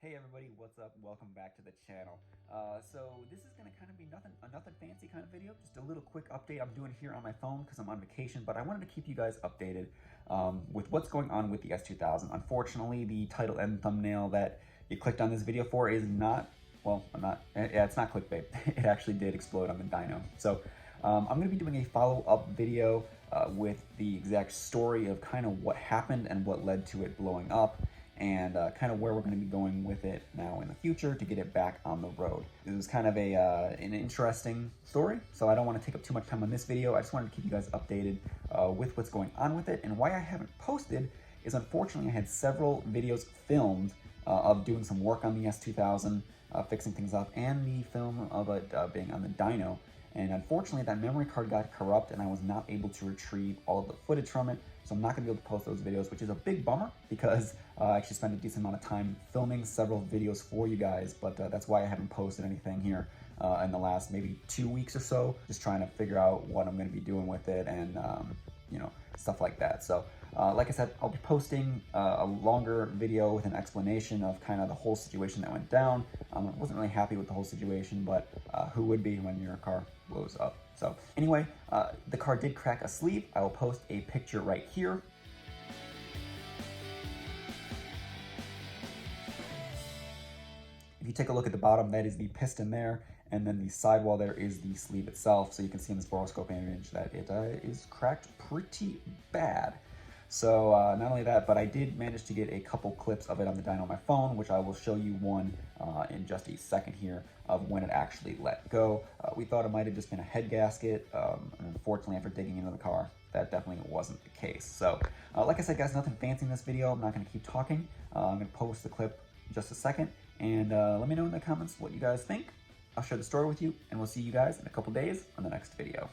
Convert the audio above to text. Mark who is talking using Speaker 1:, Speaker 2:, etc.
Speaker 1: Hey everybody, what's up? Welcome back to the channel. So this is gonna kind of be nothing fancy kind of video, just a little quick update I'm doing here on my phone because I'm on vacation, but I wanted to keep you guys updated with what's going on with the S2000. Unfortunately, the title and thumbnail that you clicked on this video for is not, well, it's not clickbait. It actually did explode on the dyno. So I'm gonna be doing a follow-up video with the exact story of kind of what happened and what led to it blowing up, and kind of where we're going to be going with it now in the future to get it back on the road. It was kind of an interesting story, so I don't want to take up too much time on this video. I just wanted to keep you guys updated with what's going on with it. And why I haven't posted is, unfortunately, I had several videos filmed of doing some work on the S2000, fixing things up, and the film of it being on the dyno. And unfortunately, that memory card got corrupt and I was not able to retrieve all of the footage from it. So I'm not gonna be able to post those videos, which is a big bummer because I actually spent a decent amount of time filming several videos for you guys, but that's why I haven't posted anything here in the last maybe 2 weeks or so, just trying to figure out what I'm gonna be doing with it and stuff like that. So like I said, I'll be posting a longer video with an explanation of kind of the whole situation that went down. I wasn't really happy with the whole situation, but who would be when your car blows up? So anyway, the car did crack a sleeve. I will post a picture right here. If you take a look at the bottom, that is the piston there, and then the sidewall there is the sleeve itself. So you can see in this boroscope image that it is cracked pretty bad. So not only that, but I did manage to get a couple clips of it on the dyno on my phone, which I will show you one in just a second here of when it actually let go. We thought it might have just been a head gasket, and unfortunately after digging into the car, that definitely wasn't the case. So like I said, guys, nothing fancy in this video. I'm not gonna keep talking. I'm gonna post the clip in just a second, and let me know in the comments what you guys think. I'll share the story with you, and we'll see you guys in a couple days on the next video.